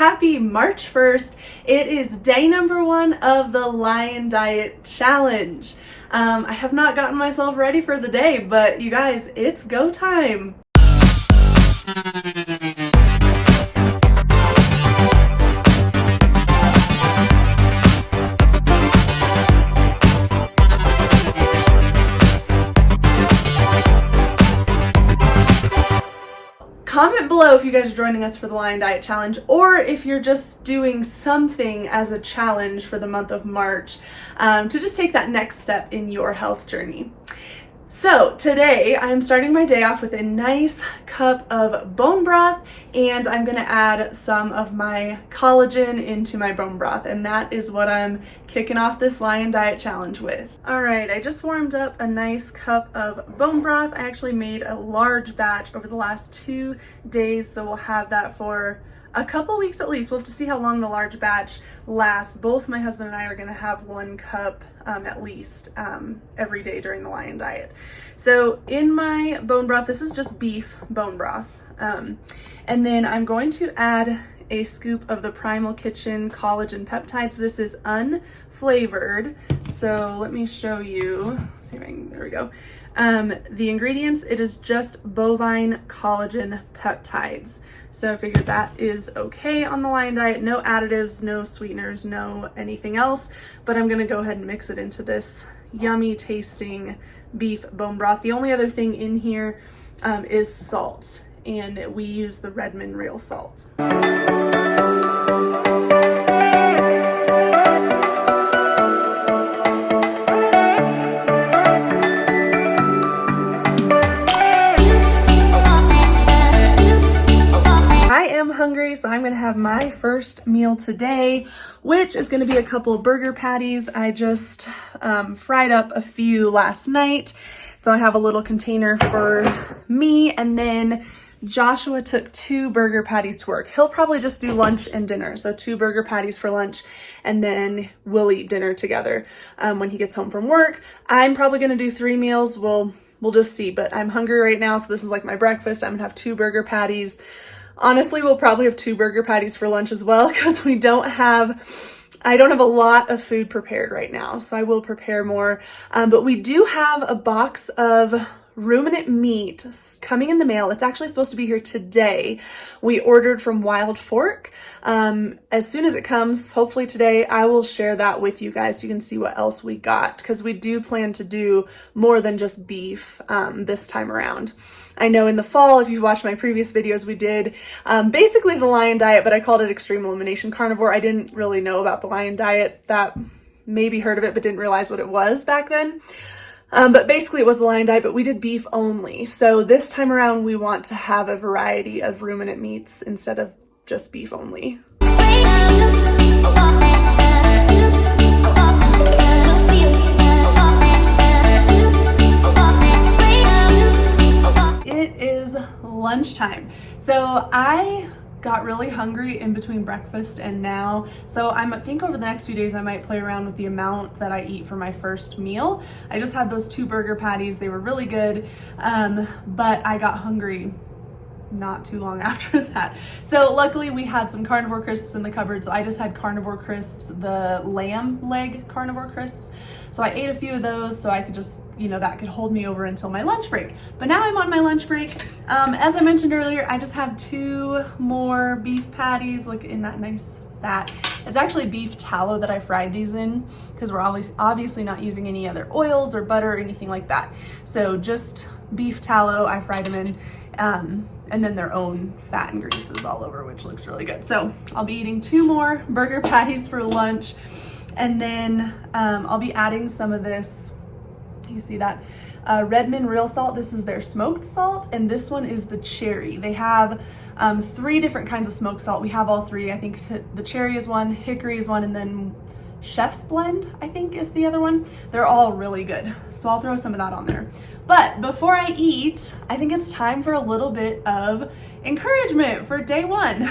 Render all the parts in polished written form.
happy March 1st. It is day number 1 of the Lion Diet Challenge. I have not gotten myself ready for the day, but you guys, it's go time. Comment below if you guys are joining us for the Lion Diet Challenge, or if you're just doing something as a challenge for the month of March to just take that next step in your health journey. So today I'm starting my day off with a nice cup of bone broth, and I'm going to add some of my collagen into my bone broth, and that is what I'm kicking off this Lion Diet Challenge with. Alright, I just warmed up a nice cup of bone broth. I actually made a large batch over the last 2 days, so we'll have that for a couple weeks at least. We'll have to see how long the large batch lasts. Both my husband and I are going to have 1 cup at least every day during the Lion Diet. So in my bone broth, this is just beef bone broth. And then I'm going to add a scoop of the Primal Kitchen collagen peptides. This is unflavored. So let me show you. See if I can, there we go. The ingredients, it is just bovine collagen peptides. So I figured that is okay on the Lion Diet. No additives, no sweeteners, no anything else. But I'm gonna go ahead and mix it into this yummy tasting beef bone broth. The only other thing in here is salt, and we use the Redmond real salt. Hungry, so I'm gonna have my first meal today, which is gonna be a couple of burger patties. I just fried up a few last night, so I have a little container for me, and then Joshua took 2 burger patties to work. He'll probably just do lunch and dinner, so 2 burger patties for lunch, and then we'll eat dinner together when he gets home from work. I'm probably gonna do 3 meals. We'll just see, but I'm hungry right now, so this is like my breakfast. I'm gonna have 2 burger patties. Honestly, we'll probably have 2 burger patties for lunch as well, because I don't have a lot of food prepared right now, so I will prepare more. But we do have a box of ruminant meat coming in the mail. It's actually supposed to be here today. We ordered from Wild Fork. As soon as it comes, hopefully today, I will share that with you guys so you can see what else we got, because we do plan to do more than just beef this time around. I know in the fall, if you've watched my previous videos, we did basically the Lion Diet, but I called it Extreme Elimination Carnivore. I didn't really know about the Lion Diet. That maybe heard of it, but didn't realize what it was back then. But basically it was the Lion Diet, but we did beef only. So this time around, we want to have a variety of ruminant meats instead of just beef only. It is lunchtime. So I got really hungry in between breakfast and now. So I think over the next few days I might play around with the amount that I eat for my first meal. I just had those 2 burger patties. They were really good, but I got hungry not too long after that. So luckily we had some carnivore crisps in the cupboard, so I just had carnivore crisps, the lamb leg carnivore crisps. So I ate a few of those so I could just, that could hold me over until my lunch break. But now I'm on my lunch break. As I mentioned earlier, I just have 2 more beef patties, look in that nice fat. It's actually beef tallow that I fried these in, because we're obviously not using any other oils or butter or anything like that. So just beef tallow, I fried them in. And then their own fat and greases all over, which looks really good. So I'll be eating 2 more burger patties for lunch, and then I'll be adding some of this, you see that, Redmond real salt. This is their smoked salt, and this one is the cherry. They have 3 different kinds of smoked salt. We have all 3. I think the cherry is one, hickory is one, and then Chef's Blend, I think, is the other one. They're all really good, so I'll throw some of that on there. But before I eat, I think it's time for a little bit of encouragement for day 1.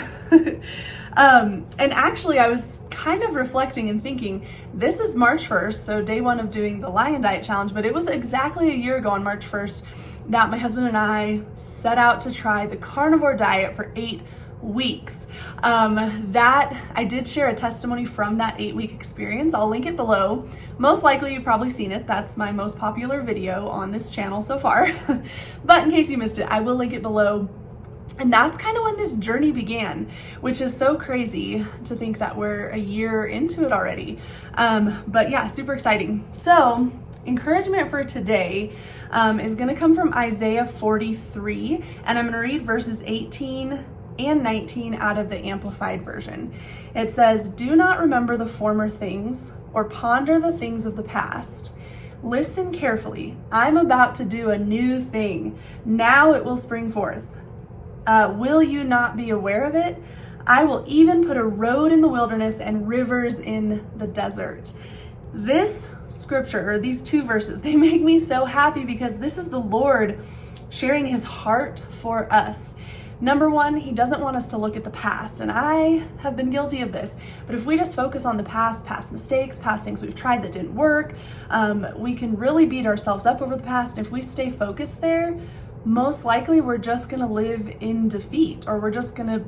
And actually, I was kind of reflecting and thinking, this is March 1st, so day 1 of doing the Lion Diet Challenge, but it was exactly a year ago on March 1st that my husband and I set out to try the carnivore diet for 8 weeks. That I did share a testimony from that 8-week experience. I'll link it below. Most likely you've probably seen it. That's my most popular video on this channel so far. But in case you missed it, I will link it below. And that's kind of when this journey began, which is so crazy to think that we're a year into it already. But yeah, super exciting. So encouragement for today is going to come from Isaiah 43, and I'm going to read verses 18 and 19 out of the Amplified Version. It says, "Do not remember the former things or ponder the things of the past. Listen carefully. I'm about to do a new thing. Now it will spring forth. Will you not be aware of it? I will even put a road in the wilderness and rivers in the desert." This scripture, or these two verses, they make me so happy because this is the Lord sharing his heart for us. Number one, he doesn't want us to look at the past, and I have been guilty of this, but if we just focus on the past mistakes, past things we've tried that didn't work, we can really beat ourselves up over the past. And if we stay focused there, most likely we're just gonna live in defeat, or we're just gonna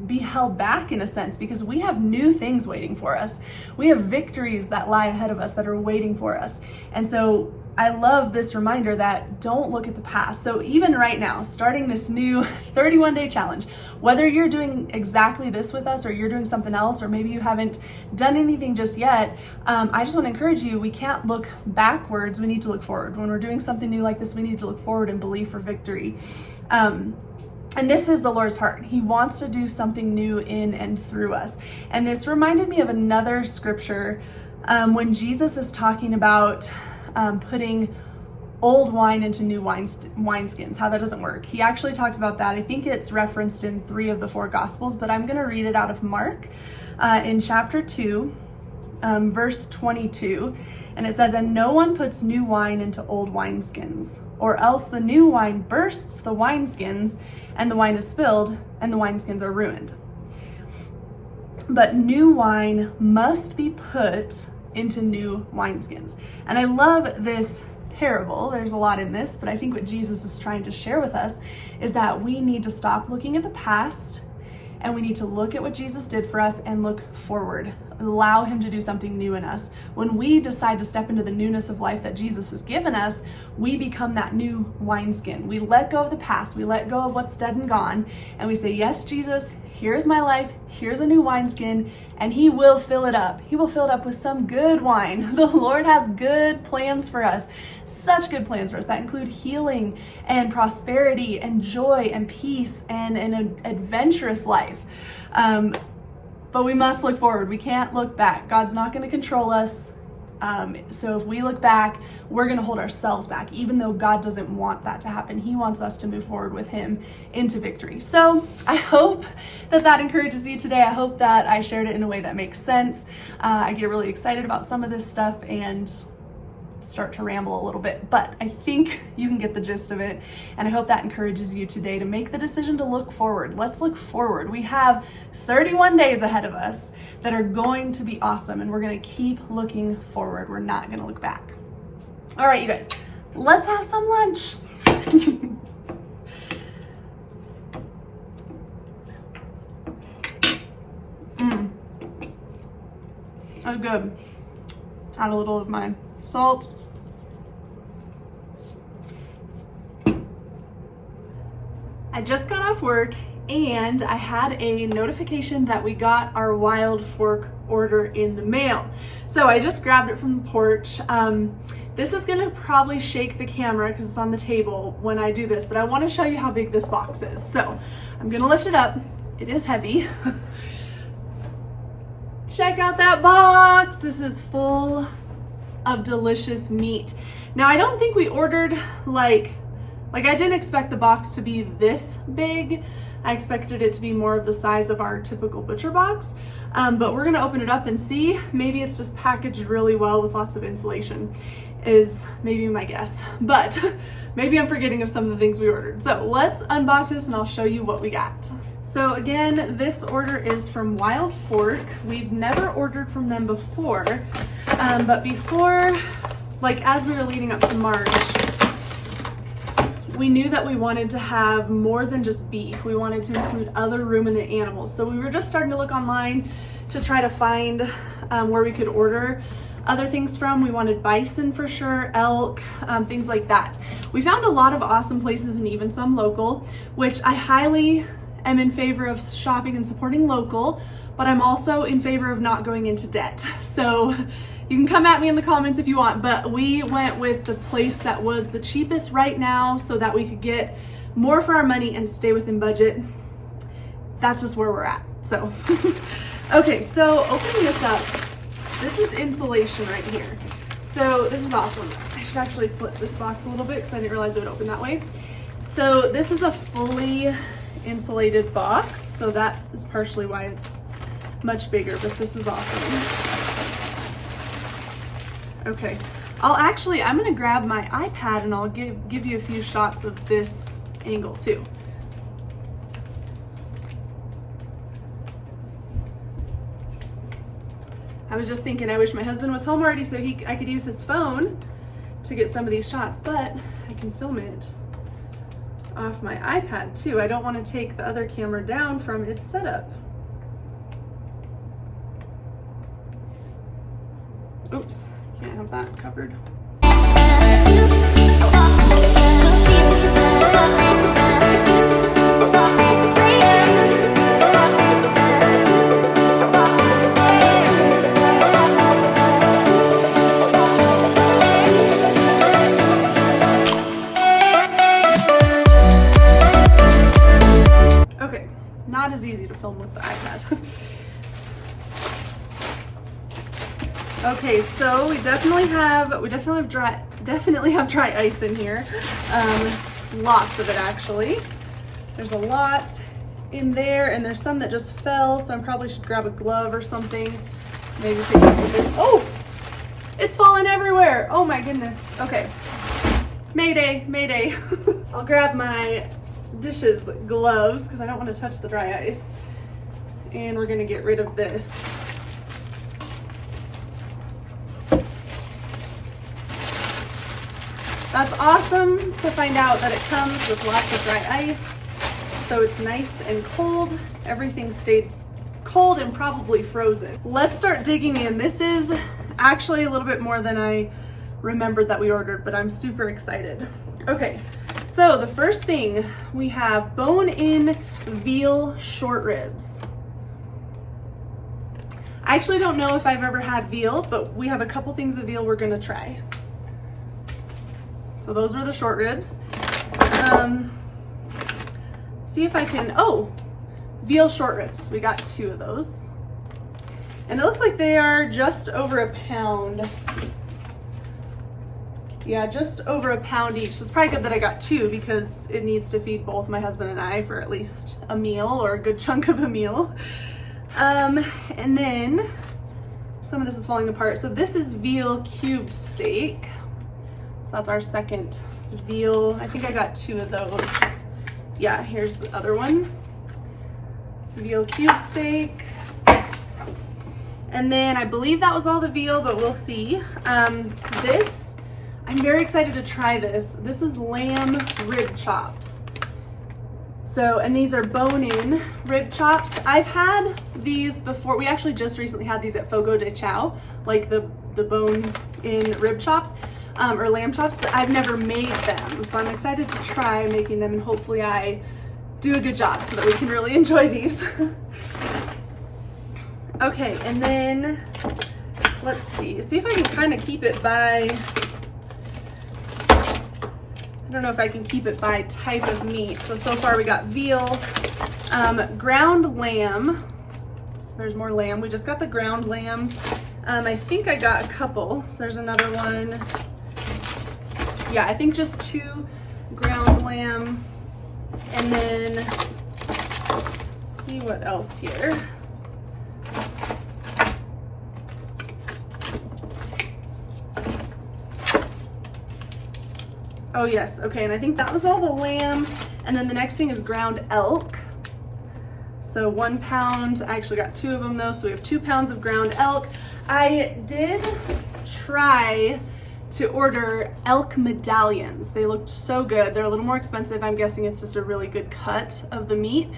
be held back in a sense, because we have new things waiting for us. We have victories that lie ahead of us that are waiting for us. And so I love this reminder that don't look at the past. So even right now, starting this new 31-day challenge, whether you're doing exactly this with us or you're doing something else, or maybe you haven't done anything just yet, I just want to encourage you, we can't look backwards, we need to look forward. When we're doing something new like this, we need to look forward and believe for victory. And this is the Lord's heart. He wants to do something new in and through us. And this reminded me of another scripture when Jesus is talking about putting old wine into new wineskins, how that doesn't work. He actually talks about that. I think it's referenced in 3 of the 4 Gospels, but I'm going to read it out of Mark in chapter 2, verse 22. And it says, "And no one puts new wine into old wineskins, or else the new wine bursts the wineskins, and the wine is spilled, and the wineskins are ruined. But new wine must be put into new wineskins." And I love this parable. There's a lot in this, but I think what Jesus is trying to share with us is that we need to stop looking at the past, and we need to look at what Jesus did for us and look forward. Allow him to do something new in us. When we decide to step into the newness of life that Jesus has given us, we become that new wineskin. We let go of the past, we let go of what's dead and gone, and we say, "Yes, Jesus, here's my life, here's a new wineskin," and he will fill it up. He will fill it up with some good wine. The Lord has good plans for us, such good plans for us that include healing and prosperity and joy and peace and an adventurous life. But we must look forward. We can't look back. God's not going to control us. So if we look back, we're going to hold ourselves back, even though God doesn't want that to happen. He wants us to move forward with him into victory. So I hope that encourages you today. I hope that I shared it in a way that makes sense. I get really excited about some of this stuff and start to ramble a little bit, but I think you can get the gist of it. And I hope that encourages you today to make the decision to look forward. Let's look forward. We have 31 days ahead of us that are going to be awesome, and we're going to keep looking forward. We're not going to look back. All right, you guys, let's have some lunch. That was good. Add a little of my salt. I just got off work and I had a notification that we got our wild fork order in the mail. So I just grabbed it from the porch. This is gonna probably shake the camera because it's on the table when I do this, but I want to show you how big this box is. So I'm gonna lift it up. It is heavy. Check out that box. This is full of delicious meat. Now I don't think we ordered like I didn't expect the box to be this big. I expected it to be more of the size of our typical ButcherBox, but we're gonna open it up and see. Maybe it's just packaged really well with lots of insulation, is maybe my guess, but maybe I'm forgetting of some of the things we ordered. So let's unbox this and I'll show you what we got. So again, this order is from Wild Fork. We've never ordered from them before, but before, like as we were leading up to March, we knew that we wanted to have more than just beef. We wanted to include other ruminant animals. So we were just starting to look online to try to find where we could order other things from. We wanted bison for sure, elk, things like that. We found a lot of awesome places and even some local, which I highly am in favor of shopping and supporting local, but I'm also in favor of not going into debt. So you can come at me in the comments if you want, but we went with the place that was the cheapest right now so that we could get more for our money and stay within budget. That's just where we're at. So, okay, so opening this up, this is insulation right here. So this is awesome. I should actually flip this box a little bit because I didn't realize it would open that way. So this is a fully insulated box. So that is partially why it's much bigger, but this is awesome. Okay, I'm gonna grab my iPad and I'll give you a few shots of this angle too. I was just thinking, I wish my husband was home already so I could use his phone to get some of these shots, but I can film it off my iPad too. I don't want to take the other camera down from its setup. Oops, can't have that covered. Okay, not as easy to film with the iPad. Okay, so we definitely have dry ice in here. Lots of it actually. There's a lot in there, and there's some that just fell, so I probably should grab a glove or something. Maybe take a look at this. Oh, it's falling everywhere. Oh my goodness. Okay, Mayday, Mayday. I'll grab my dishes gloves because I don't want to touch the dry ice, and we're gonna get rid of this. That's awesome to find out that it comes with lots of dry ice, so it's nice and cold. Everything stayed cold and probably frozen. Let's start digging in. This is actually a little bit more than I remembered that we ordered, but I'm super excited. Okay, so the first thing we have bone-in veal short ribs. I actually don't know if I've ever had veal, but we have a couple things of veal we're gonna try. So those were the short ribs. See if I can, veal short ribs. We got 2 of those. And it looks like they are just over a pound. Yeah, just over a pound each. So it's probably good that I got 2 because it needs to feed both my husband and I for at least a meal or a good chunk of a meal. And then some of this is falling apart. So this is veal cubed steak. So that's our second veal. I think I got 2 of those. Yeah, here's the other one. Veal cube steak. And then I believe that was all the veal, but we'll see. I'm very excited to try this. This is lamb rib chops. So, and these are bone-in rib chops. I've had these before. We actually just recently had these at Fogo de Chao, like the bone-in rib chops. Or lamb chops, but I've never made them. So I'm excited to try making them, and hopefully I do a good job so that we can really enjoy these. Okay, and then let's see if I can kind of keep it by, I don't know if I can keep it by type of meat. So far we got veal, ground lamb. So there's more lamb. We just got the ground lamb. I think I got a couple. So there's another one. Yeah, I think just 2 ground lamb, and then let's see what else here. Oh yes, okay, and I think that was all the lamb, and then the next thing is ground elk. So 1 pound, I actually got 2 of them though, so we have 2 pounds of ground elk. I did try to order elk medallions. They looked so good. They're a little more expensive. I'm guessing it's just a really good cut of the meat.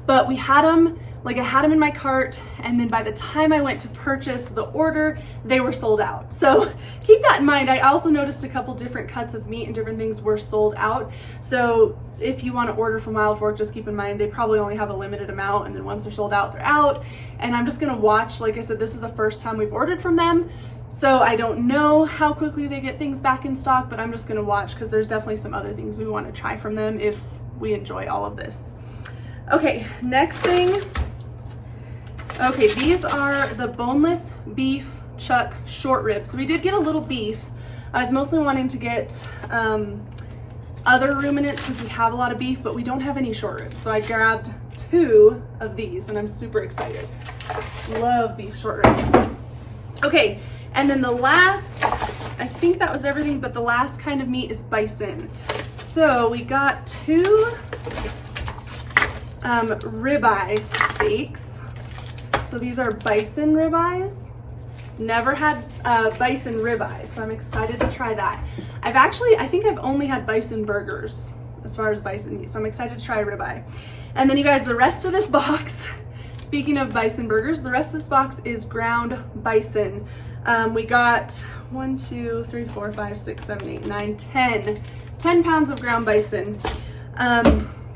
But we had them, like I had them in my cart, and then by the time I went to purchase the order, they were sold out. So keep that in mind. I also noticed a couple different cuts of meat and different things were sold out. So if you want to order from Wild Fork, just keep in mind they probably only have a limited amount, and then once they're sold out, they're out. And I'm just gonna watch. Like I said, this is the first time we've ordered from them, so I don't know how quickly they get things back in stock, but I'm just gonna watch because there's definitely some other things we want to try from them if we enjoy all of this. Okay, next thing. Okay, these are the boneless beef chuck short ribs. So we did get a little beef. I was mostly wanting to get other ruminants because we have a lot of beef, but we don't have any short ribs. So I grabbed 2 of these and I'm super excited. Love beef short ribs. Okay, and then the last, I think that was everything, but the last kind of meat is bison. So we got 2 ribeye steaks. So these are bison ribeyes. Never had bison ribeye, so I'm excited to try that. I think I've only had bison burgers as far as bison meat, so I'm excited to try ribeye. And then you guys, the rest of this box, speaking of bison burgers, the rest of this box is ground bison. We got 1, 2, 3, 4, 5, 6, 7, 8, 9, 10 pounds of ground bison.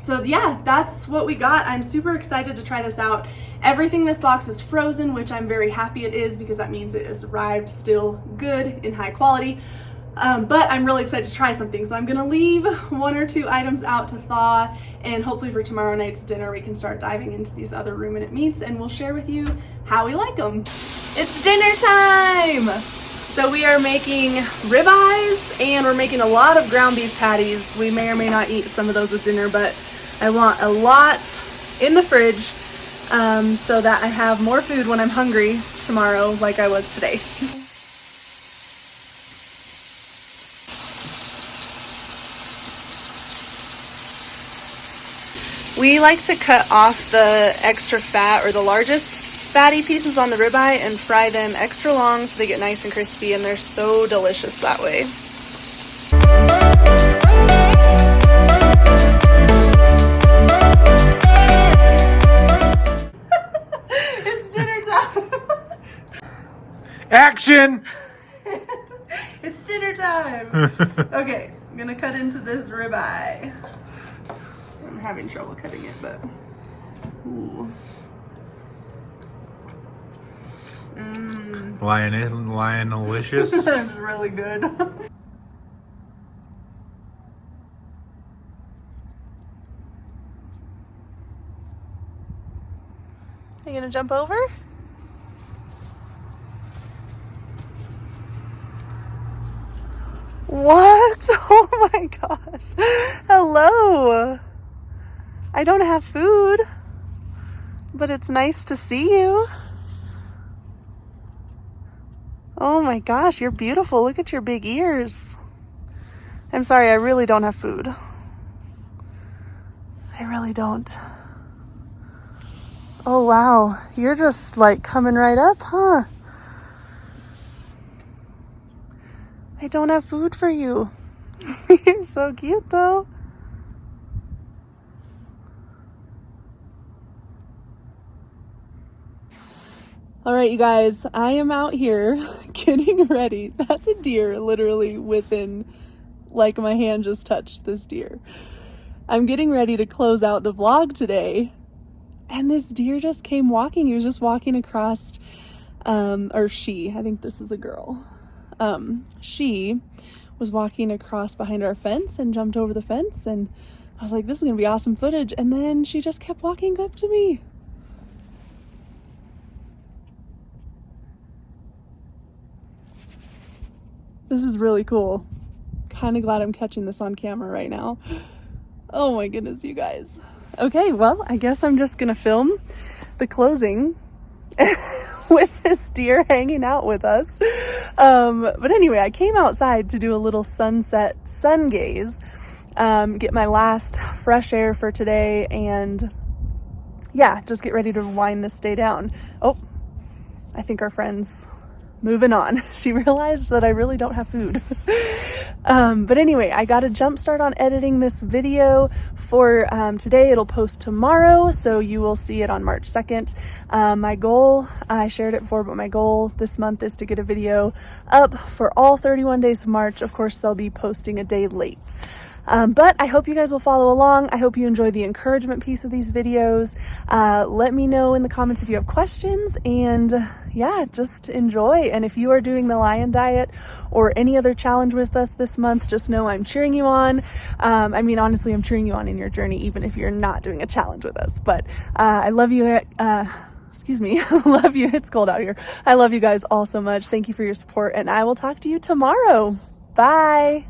So yeah, that's what we got. I'm super excited to try this out. Everything in this box is frozen, which I'm very happy it is because that means it has arrived still good in high quality. But I'm really excited to try something. So I'm gonna leave 1 or 2 items out to thaw, and hopefully for tomorrow night's dinner we can start diving into these other ruminant meats and we'll share with you how we like them. It's dinner time! So we are making ribeyes and we're making a lot of ground beef patties. We may or may not eat some of those with dinner, but I want a lot in the fridge so that I have more food when I'm hungry tomorrow like I was today. We like to cut off the extra fat or the largest fatty pieces on the ribeye and fry them extra long so they get nice and crispy, and they're so delicious that way. It's dinner time. Action! It's dinner time. Okay, I'm gonna cut into this ribeye. I'm having trouble cutting it, but ooh. Lionelicious. That's really good. Are you gonna jump over? What? Oh my gosh. Hello. I don't have food, but it's nice to see you. Oh my gosh, you're beautiful. Look at your big ears. I'm sorry, I really don't have food. I really don't. Oh wow, you're just like coming right up, huh? I don't have food for you. You're so cute though. All right, you guys, I am out here getting ready. That's a deer literally within, like my hand just touched this deer. I'm getting ready to close out the vlog today. And this deer just came walking. He was just walking across, or she, I think this is a girl. She was walking across behind our fence and jumped over the fence. And I was like, this is gonna be awesome footage. And then she just kept walking up to me. This is really cool. Kind of glad I'm catching this on camera right now. Oh my goodness, you guys. Okay, well, I guess I'm just gonna film the closing with this deer hanging out with us. But anyway, I came outside to do a little sunset sun gaze, get my last fresh air for today, and yeah, just get ready to wind this day down. Oh, I think our friend's moving on. She realized that I really don't have food. But anyway, I got a jump start on editing this video for today. It'll post tomorrow, so you will see it on March 2nd. My goal, I shared it before, but my goal this month is to get a video up for all 31 days of March. Of course, they'll be posting a day late. But I hope you guys will follow along. I hope you enjoy the encouragement piece of these videos. Let me know in the comments if you have questions, and yeah, just enjoy. And if you are doing the lion diet or any other challenge with us this month, just know I'm cheering you on. I mean, honestly, I'm cheering you on in your journey, even if you're not doing a challenge with us. But I love you. Excuse me. I love you. It's cold out here. I love you guys all so much. Thank you for your support, and I will talk to you tomorrow. Bye.